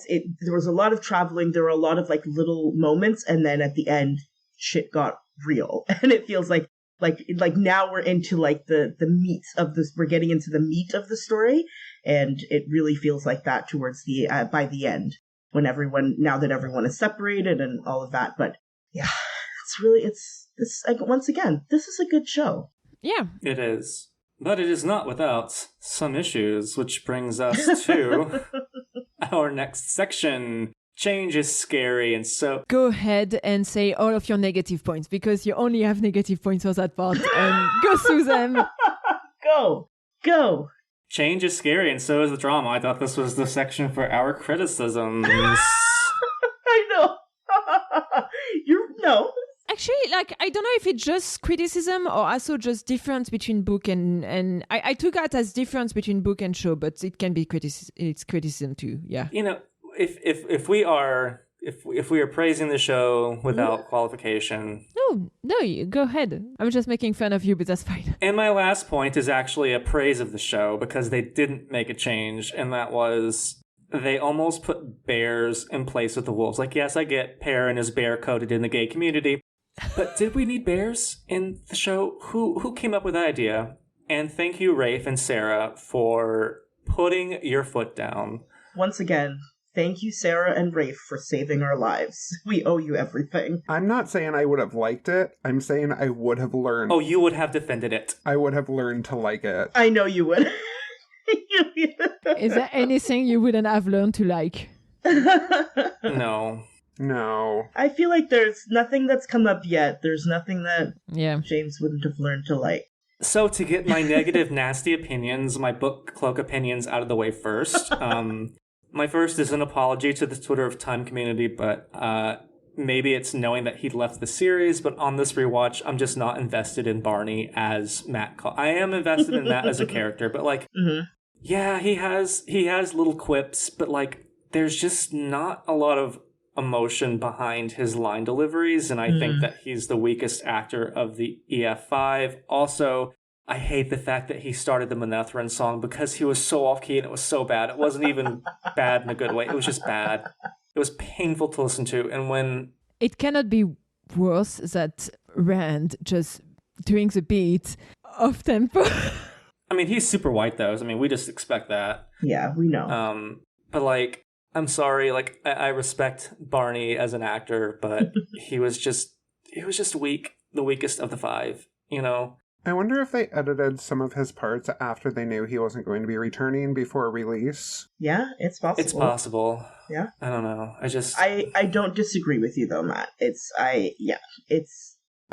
was a lot of traveling. There were a lot of like little moments. And then at the end, shit got real. And it feels like now we're into like the meat of this. We're getting into the meat of the story. And it really feels like that towards the, by the end, when now that everyone is separated and all of that. But yeah, once again, this is a good show. Yeah. It is. But it is not without some issues, which brings us to our next section. Change is scary, and so... Go ahead and say all of your negative points, because you only have negative points for that part, and go through them. Go! Change is scary, and so is the drama. I thought this was the section for our criticisms. I know. No. Actually, like, I don't know if it's just criticism or also just difference between book and I took that as difference between book and show, but it can be criticism too. Yeah. You know, if we are praising the show without qualification. No, go ahead. I'm just making fun of you, but that's fine. And my last point is actually a praise of the show because they didn't make a change, and that was they almost put bears in place of the wolves. Like, yes, I get Perrin is bear coded in the gay community. But did we need bears in the show? Who came up with that idea? And thank you, Rafe and Sarah, for putting your foot down. Once again, thank you, Sarah and Rafe, for saving our lives. We owe you everything. I'm not saying I would have liked it. I'm saying I would have learned. Oh, you would have defended it. I would have learned to like it. I know you would. Is there anything you wouldn't have learned to like? No. I feel like there's nothing that's come up yet. There's nothing that James wouldn't have learned to like. So to get my negative, nasty opinions, my book cloak opinions out of the way first, my first is an apology to the Twitter of Time community, but maybe it's knowing that he left the series, but on this rewatch, I'm just not invested in Barney as Matt. I am invested in Matt as a character, but like, yeah, he has little quips, but like, there's just not a lot of emotion behind his line deliveries, and I think that he's the weakest actor of the EF5. Also, I hate the fact that he started the Manetheren song because he was so off-key and it was so bad. It wasn't even bad in a good way. It was just bad. It was painful to listen to, and when... It cannot be worse that Rand just doing the beat off tempo. I mean, he's super white, though. I mean, we just expect that. Yeah, we know. But, like, I'm sorry, like, I respect Barney as an actor, but he was just weak, the weakest of the five, you know? I wonder if they edited some of his parts after they knew he wasn't going to be returning before release. Yeah, it's possible. It's possible. Yeah. I don't know. I don't disagree with you, though, Matt. I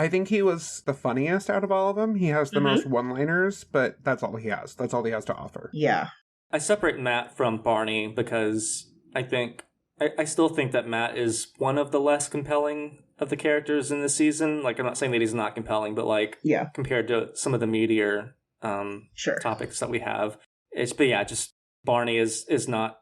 think he was the funniest out of all of them. He has the most one-liners, but that's all he has. That's all he has to offer. Yeah. I separate Matt from Barney because I still think that Matt is one of the less compelling of the characters in this season. Like, I'm not saying that he's not compelling, but like, compared to some of the meatier topics that we have, just Barney is not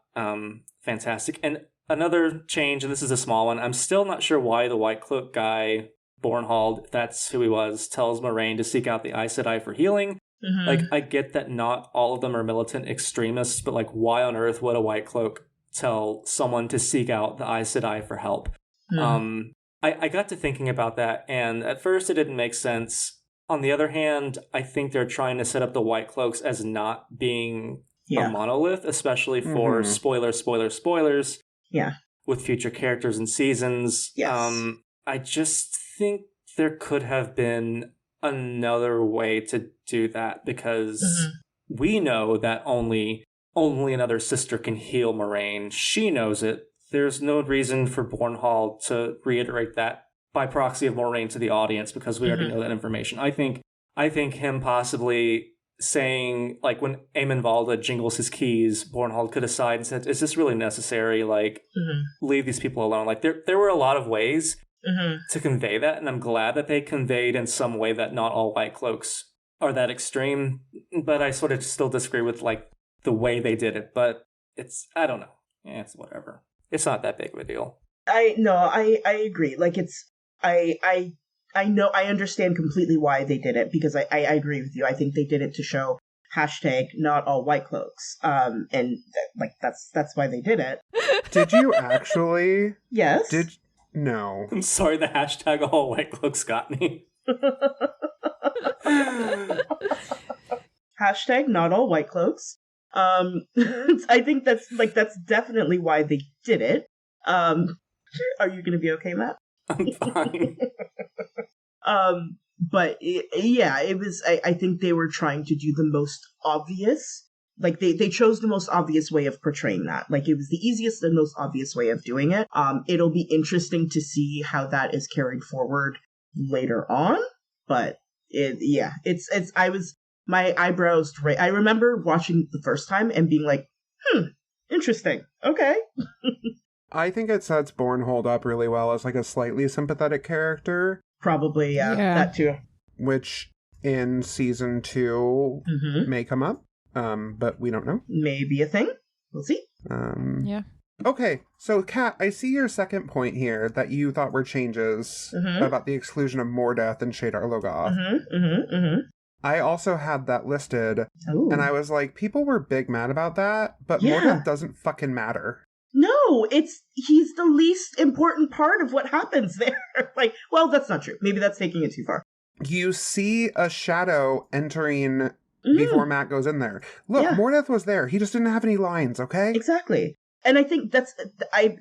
fantastic. And another change, and this is a small one, I'm still not sure why the White Cloak guy, Bornhald, if that's who he was, tells Moraine to seek out the Aes Sedai for healing. Like, I get that not all of them are militant extremists, but like, why on earth would a White Cloak tell someone to seek out the Aes Sedai for help? I got to thinking about that, and at first it didn't make sense. On the other hand, I think they're trying to set up the White Cloaks as not being a monolith, especially for spoilers. Yeah. With future characters and seasons. Yes. I just think there could have been another way to do that, because we know that only another sister can heal Moraine. She knows it. There's no reason for Bornhald to reiterate that by proxy of Moraine to the audience, because we already know that information. I think him possibly saying, like, when Aemon Valda jingles his keys, Bornhald could have sighed and said, is this really necessary? Like, leave these people alone. Like, there were a lot of ways to convey that, and I'm glad that they conveyed in some way that not all White Cloaks are that extreme, but I sort of still disagree with, like, the way they did it. But I don't know. Yeah, it's whatever. It's not that big of a deal. I agree. Like, I know, I understand completely why they did it, because I agree with you. I think they did it to show hashtag not all white cloaks. That's why they did it. Did you actually? Yes. No. I'm sorry, the hashtag all white cloaks got me. Hashtag not all white cloaks. I think that's definitely why they did it. Are you going to be okay, Matt? I'm fine. But it was. I think they were trying to do the most obvious. Like they chose the most obvious way of portraying that. Like it was the easiest and most obvious way of doing it. It'll be interesting to see how that is carried forward later on. But my eyebrows. I remember watching the first time and being like, interesting. Okay. I think it sets Bornhold up really well as like a slightly sympathetic character. Probably, yeah. That too. Which in season 2 may come up, but we don't know. Maybe a thing. We'll see. Yeah. Okay, so Kat, I see your second point here that you thought were changes about the exclusion of Mordeth and Shadar Logoth. I also had that listed, and I was like, people were big mad about that, but Mordeth doesn't fucking matter. No, he's the least important part of what happens there. Like, well, that's not true. Maybe that's taking it too far. You see a shadow entering before Matt goes in there. Look, Mordeth was there. He just didn't have any lines, okay? Exactly. And I think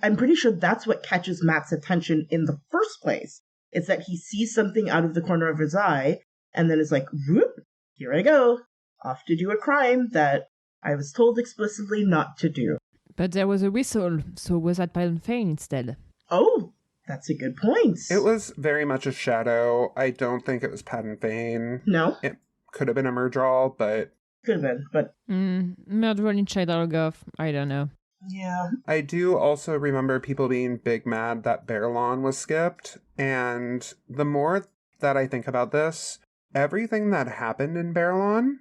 I'm pretty sure that's what catches Matt's attention in the first place. It's that he sees something out of the corner of his eye, and then is like, whoop, here I go. Off to do a crime that I was told explicitly not to do. But there was a whistle, so was that Perrin instead? Oh, that's a good point. It was very much a shadow. I don't think it was Padden Fane. No. It could have been a Murdral, but... Could have been, but... Murdral in Shadar Logoth, I don't know. Yeah. I do also remember people being big mad that Baerlon was skipped, and the more that I think about this, everything that happened in Baerlon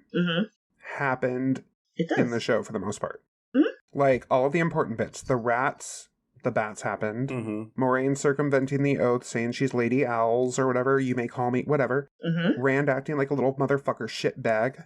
happened in the show for the most part. Like, all of the important bits. The bats happened. Moraine circumventing the oath, saying she's Lady Owls or whatever, you may call me, whatever. Rand acting like a little motherfucker shitbag.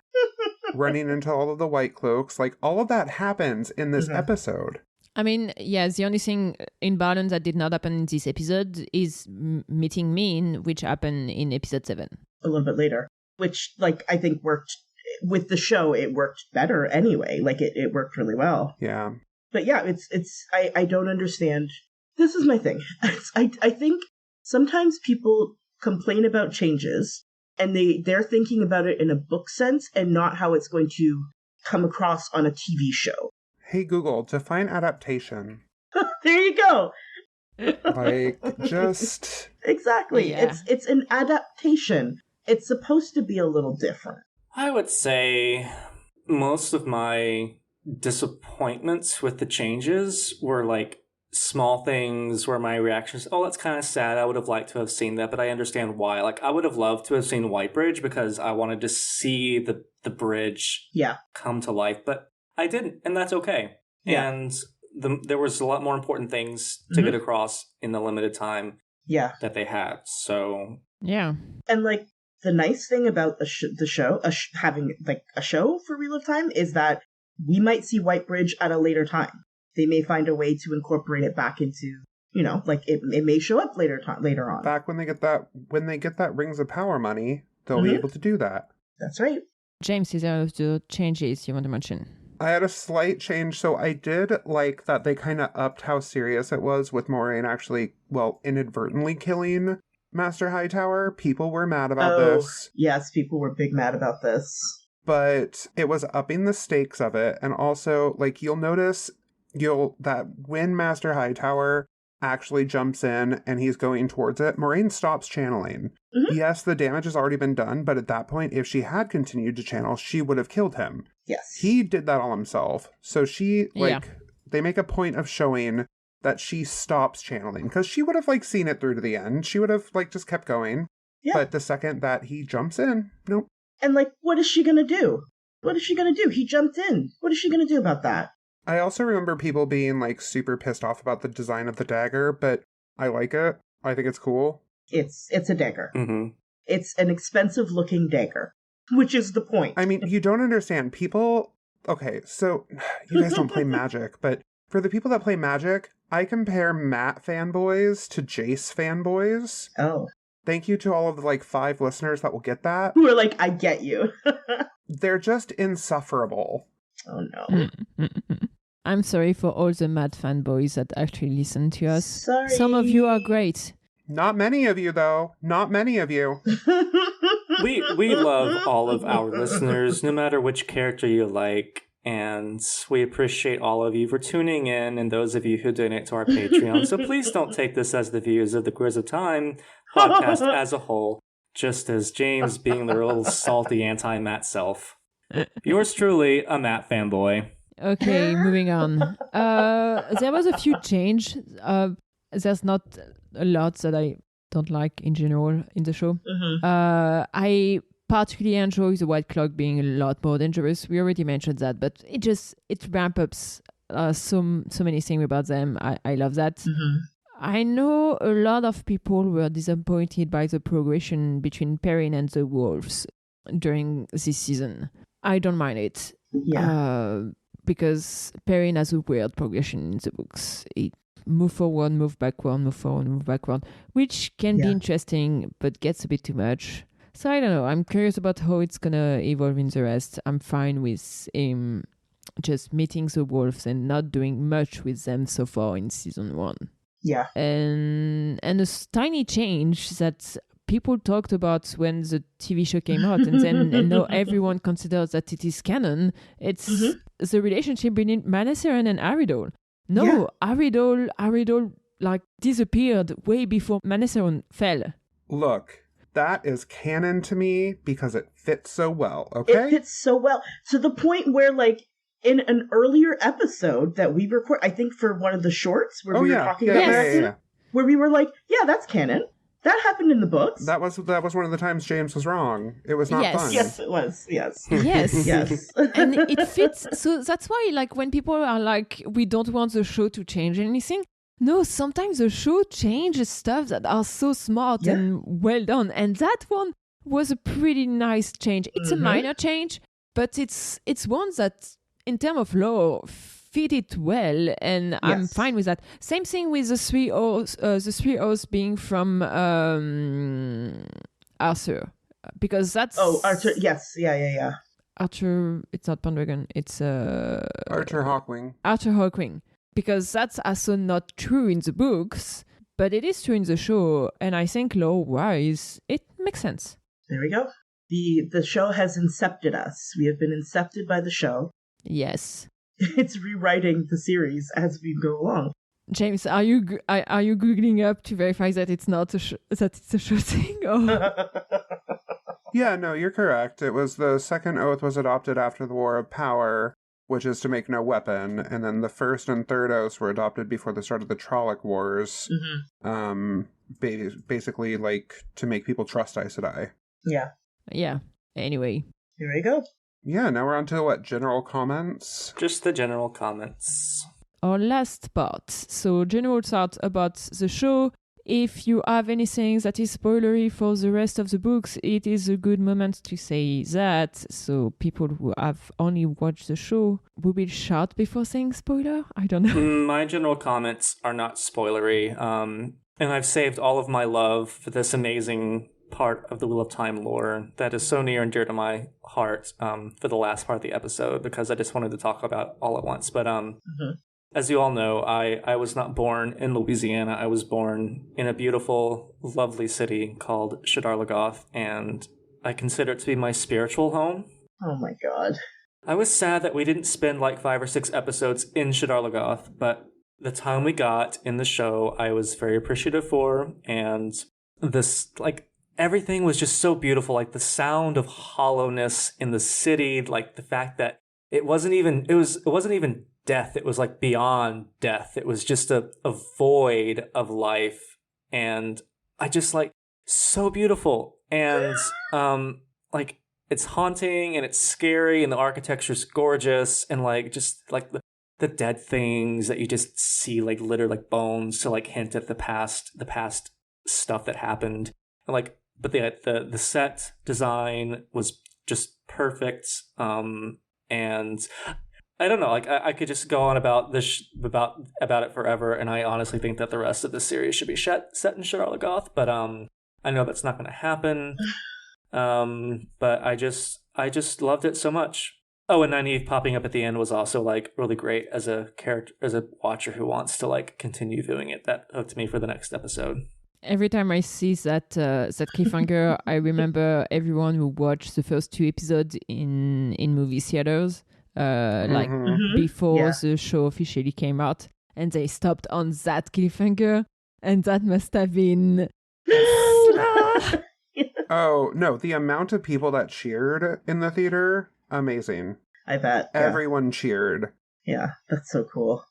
Running into all of the white cloaks. Like, all of that happens in this episode. I mean, yeah, the only thing in Baerlon that did not happen in this episode is meeting Min, which happened in episode 7. A little bit later. Which, like, I think worked... With the show, it worked better anyway. Like, it worked really well. Yeah. But yeah, I don't understand. This is my thing. I think sometimes people complain about changes, and they're thinking about it in a book sense and not how it's going to come across on a TV show. Hey, Google, define adaptation. There you go. Like, just... Exactly. Yeah. It's an adaptation. It's supposed to be a little different. I would say most of my disappointments with the changes were like small things where my reactions, oh, that's kind of sad. I would have liked to have seen that, but I understand why. Like, I would have loved to have seen Whitebridge because I wanted to see the bridge come to life, but I didn't, and that's okay. Yeah. And there was a lot more important things to get across in the limited time that they had. So yeah. And like, the nice thing about the show, having like a show for Wheel of Time, is that we might see Whitebridge at a later time. They may find a way to incorporate it back into, like it may show up later on. Back when they get that Rings of Power money, they'll be able to do that. That's right. James, is there the changes you want to mention? I had a slight change, so I did like that they kind of upped how serious it was with Moraine actually, inadvertently killing Master Hightower. People were mad about this. Yes, people were big mad about this. But it was upping the stakes of it, and also, like, you'll notice that when Master Hightower actually jumps in and he's going towards it, Moraine stops channeling. Yes, the damage has already been done, but at that point, if she had continued to channel, she would have killed him. Yes. He did that all himself. So they make a point of showing that she stops channeling, because she would have seen it through to the end. She would have just kept going. Yeah. But the second that he jumps in, nope. And what is she gonna do? What is she gonna do? He jumped in. What is she gonna do about that? I also remember people being super pissed off about the design of the dagger, but I like it. I think it's cool. It's a dagger. It's an expensive looking dagger. Which is the point. I mean, you don't understand. People... Okay, so you guys don't play Magic, but for the people that play Magic, I compare Matt fanboys to Jace fanboys. Oh. Thank you to all of the, 5 listeners that will get that. Who are like, I get you. They're just insufferable. Oh, no. I'm sorry for all the Matt fanboys that actually listen to us. Sorry. Some of you are great. Not many of you, though. Not many of you. We love all of our listeners, no matter which character you like, and we appreciate all of you for tuning in and those of you who donate to our Patreon. So please don't take this as the views of the Grizz of Time podcast as a whole, just as James being the real salty anti-Matt self. Yours truly, a Matt fanboy. Okay, moving on. There was a few change. There's not a lot that I don't like in general in the show. Mm-hmm. I particularly enjoy the White Cloak being a lot more dangerous. We already mentioned that, but it ramps up so many things about them. I love that. Mm-hmm. I know a lot of people were disappointed by the progression between Perrin and the wolves during this season. I don't mind it. Yeah. Because Perrin has a weird progression in the books. It move forward, move backward, move forward, move backward, which can be interesting, but gets a bit too much. So I don't know. I'm curious about how it's gonna evolve in the rest. I'm fine with him just meeting the wolves and not doing much with them so far in season 1. Yeah. And a tiny change that people talked about when the TV show came out, and now everyone considers that it is canon. It's the relationship between Manaseren and Aridol. No, Aridol disappeared way before Manaseren fell. Look, that is canon to me because it fits so well, okay? It fits so well. To the point where, in an earlier episode that we record, I think for one of the shorts where we were talking about that, where we were like, yeah, that's canon. That happened in the books. That was one of the times James was wrong. It was not fun. Yes, it was. Yes. Yes. Yes. And it fits. So that's why, when people are like, we don't want the show to change anything. No, sometimes the show changes stuff that are so smart and well done. And that one was a pretty nice change. It's a minor change, but it's one that, in terms of lore, fit it well, and I'm fine with that. Same thing with the 3 O's being from Arthur, because that's Arthur. Yes, yeah. Arthur. It's not Pendragon. It's Arthur Hawkwing. Arthur Hawkwing, because that's also not true in the books, but it is true in the show, and I think lore-wise, it makes sense. There we go. The show has incepted us. We have been incepted by the show. Yes. It's rewriting the series as we go along. James, are you googling up to verify that it's not that it's a show thing? Or? Yeah, no, you're correct. It was the second oath was adopted after the War of Power, which is to make no weapon, and then the first and third oaths were adopted before the start of the Trolloc Wars. Basically, to make people trust Aes Sedai. Yeah. Yeah. Anyway, here we go. Yeah, now we're on to general comments? Just the general comments. Our last part. So, general thoughts about the show. If you have anything that is spoilery for the rest of the books, it is a good moment to say that. So, people who have only watched the show, we will shout before saying spoiler? I don't know. My general comments are not spoilery. And I've saved all of my love for this amazing part of the Wheel of Time lore that is so near and dear to my heart for the last part of the episode, because I just wanted to talk about all at once. But as you all know, I was not born in Louisiana. I was born in a beautiful, lovely city called Shadar Lagoth, and I consider it to be my spiritual home. Oh my god. I was sad that we didn't spend 5 or 6 episodes in Shadar Lagoth, but the time we got in the show, I was very appreciative for, and this, everything was just so beautiful, the sound of hollowness in the city, the fact that it wasn't even death, it was beyond death. It was just a void of life, and I just so beautiful, and it's haunting and it's scary, and the architecture's gorgeous, and the dead things that you just see litter bones to hint at the past stuff that happened, and but the set design was just perfect. And I don't know, like I could just go on about this about it forever, and I honestly think that the rest of the series should be set in Shadar Logoth, but I know that's not going to happen. But I just loved it so much. Oh, and Nynaeve popping up at the end was also like really great as a character, as a watcher who wants to like continue viewing it. That hooked me for the next episode. Every time I see that cliffhanger, I remember everyone who watched the first 2 episodes in movie theaters, before the show officially came out, and they stopped on that cliffhanger, and that must have been. Oh no! The amount of people that cheered in the theater, amazing. I bet everyone cheered. Yeah, that's so cool.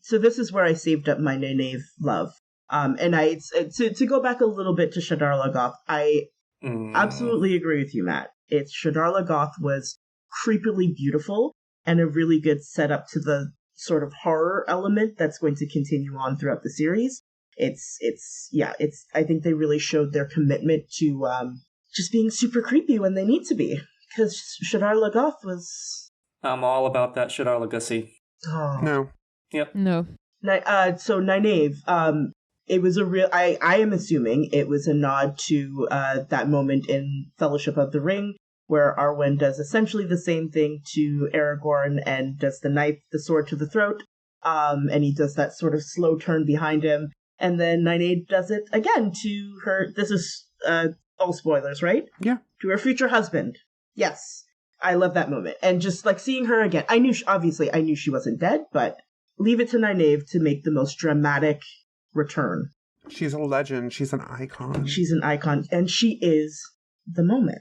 So this is where I saved up my Nynaeve love. And to go back a little bit to Shadar Logoth, I absolutely agree with you, Matt. Shadar Logoth was creepily beautiful and a really good setup to the sort of horror element that's going to continue on throughout the series. I think they really showed their commitment to just being super creepy when they need to be, because Shadar Logoth was. I'm all about that Shadar Legacy. Oh. No. Yep. No. So Nynaeve, it was a real. I am assuming it was a nod to that moment in Fellowship of the Ring where Arwen does essentially the same thing to Aragorn and does the sword to the throat, and he does that sort of slow turn behind him, and then Nynaeve does it again to her. This is all spoilers, right? Yeah. To her future husband. Yes, I love that moment, and just like seeing her again. I knew she wasn't dead, but leave it to Nynaeve to make the most dramatic return. She's a legend. She's an icon. She's an icon, and she is the moment.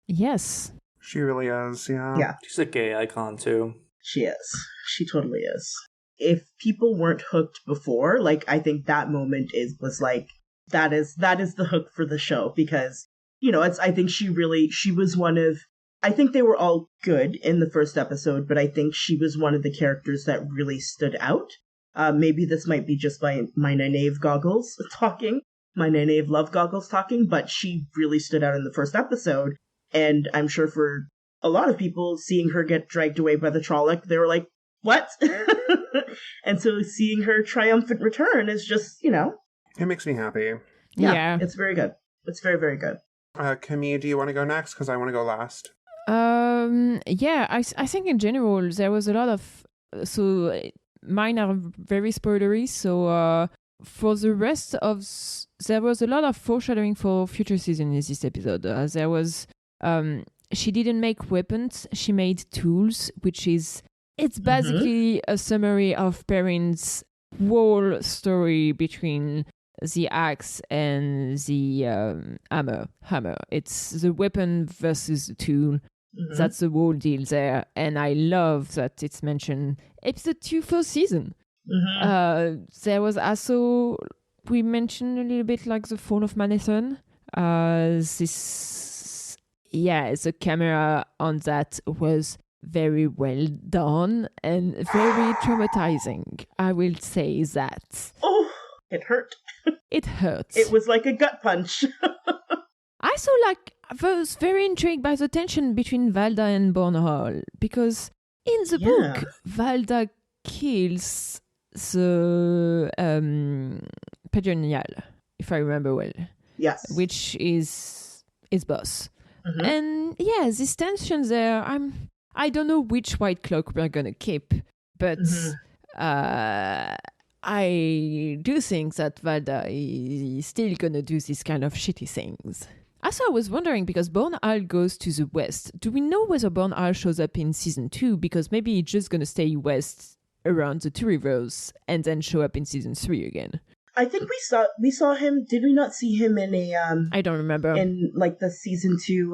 Yes. She really is, yeah. Yeah. She's a gay icon, too. She is. She totally is. If people weren't hooked before, like, I think that moment was like, that is the hook for the show, because, I think she was one of, I think they were all good in the first episode, but I think she was one of the characters that really stood out. Maybe this might be just my Nynaeve goggles talking, my Nynaeve love goggles talking, but she really stood out in the first episode. And I'm sure for a lot of people, seeing her get dragged away by the Trolloc, they were like, what? And so seeing her triumphant return is just, It makes me happy. Yeah. It's very good. It's very, very good. Camille, do you want to go next? Because I want to go last. I think in general, there was a lot of... So mine are very spoilery, so for the rest of... There was a lot of foreshadowing for future season in this episode. There was... she didn't make weapons, she made tools, which is... It's basically a summary of Perrin's whole story between the axe and the hammer. It's the weapon versus the tool. Mm-hmm. That's the whole deal there. And I love that it's mentioned episode 2 first season. Mm-hmm. There was also... We mentioned a little bit like the phone of Manethan. The camera on that was very well done and very traumatizing. I will say that. Oh, it hurt. It hurt. It was like a gut punch. I was very intrigued by the tension between Valda and Bornhall, because in the book, Valda kills the Pedronial, if I remember well. Yes. Which is his boss. Mm-hmm. And this tension there, I don't know which white cloak we're gonna keep, but I do think that Valda is still gonna do these kind of shitty things. Also, I was wondering, because Bornhall goes to the west, do we know whether Bornhall shows up in season 2? Because maybe he's just gonna stay west around the Two Rivers and then show up in season 3 again. I think we saw him. Did we not see him in a I don't remember. In like the season 2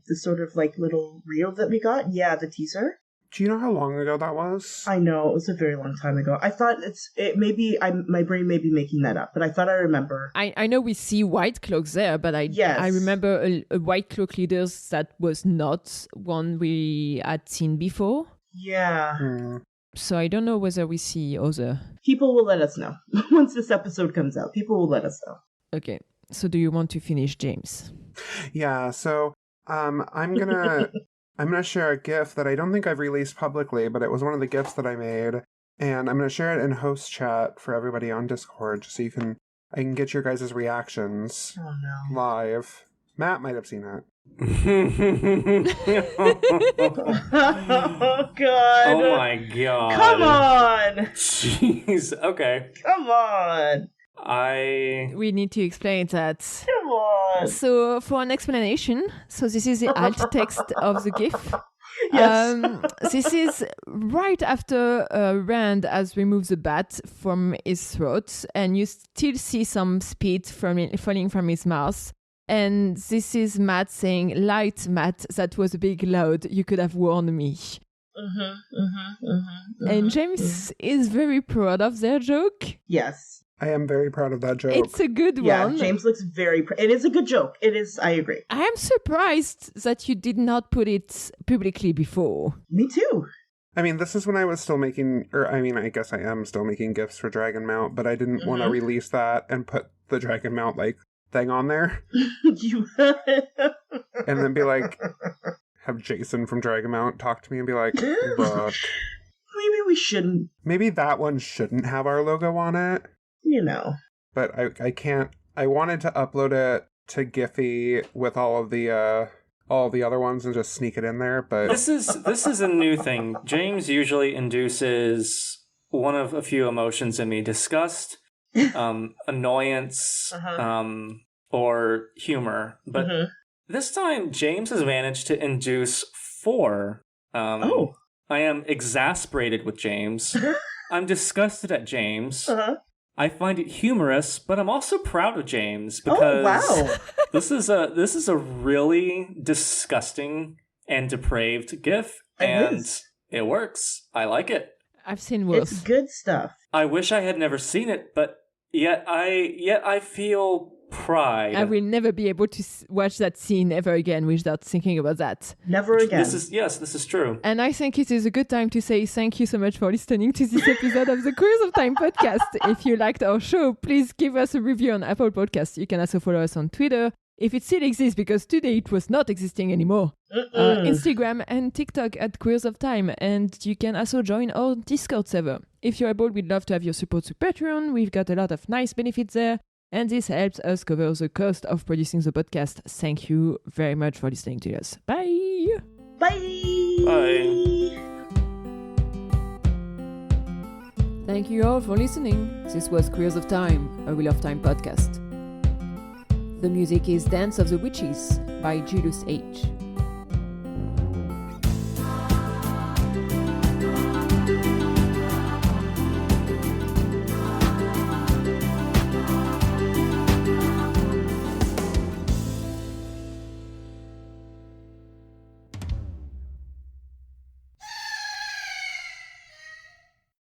the sort of like little reel that we got? Yeah, the teaser. Do you know how long ago that was? I know, it was a very long time ago. I thought my brain may be making that up, but I thought I remember. I know we see white cloaks there, but I remember a white cloak leader that was not one we had seen before. Yeah. So I don't know whether we see other... People will let us know. Once this episode comes out, people will let us know. Okay. So do you want to finish, James? Yeah, so I'm gonna share a GIF that I don't think I've released publicly, but it was one of the GIFs that I made, and I'm gonna share it in host chat for everybody on Discord, just so I can get your guys' reactions live. Matt might have seen it. Oh God! Oh my God! Come on! Jeez. Okay. Come on! We need to explain that. Come on! So for an explanation, so this is the alt text of the GIF. Yes. This is right after Rand has removed the bat from his throat, and you still see some spit falling from his mouth. And this is Matt saying, "Light, Matt, that was a big loud. You could have warned me." And James is very proud of their joke. Yes. I am very proud of that joke. It's a good one. Yeah, James looks very... it is a good joke. It is, I agree. I am surprised that you did not put it publicly before. Me too. I mean, this is when I was still making... I guess I am still making GIFs for Dragon Mount, but I didn't want to release that and put the Dragon Mount, thing on there. And then be like... have Jason from Dragon Mount talk to me and be like, look... Maybe we shouldn't. Maybe that one shouldn't have our logo on it. You know. But I can't... I wanted to upload it to Giphy with all the other ones and just sneak it in there, but... This is a new thing. James usually induces one of a few emotions in me. Disgust, annoyance, or humor. But this time, James has managed to induce 4. I am exasperated with James. I'm disgusted at James. I find it humorous, but I'm also proud of James because this is a really disgusting and depraved GIF, and it works. I like it. I've seen worse. It's good stuff. I wish I had never seen it, but yet I feel pride. I will never be able to watch that scene ever again without thinking about that. Never again. This is true. And I think it is a good time to say thank you so much for listening to this episode of the Queers of Time podcast. If you liked our show, please give us a review on Apple Podcasts. You can also follow us on Twitter, if it still exists, because today it was not existing anymore. Instagram and TikTok at Queers of Time. And you can also join our Discord server. If you're able, we'd love to have your support to Patreon. We've got a lot of nice benefits there. And this helps us cover the cost of producing the podcast. Thank you very much for listening to us. Bye! Bye! Bye! Thank you all for listening. This was Queers of Time, a Wheel of Time podcast. The music is Dance of the Witches by Julius H.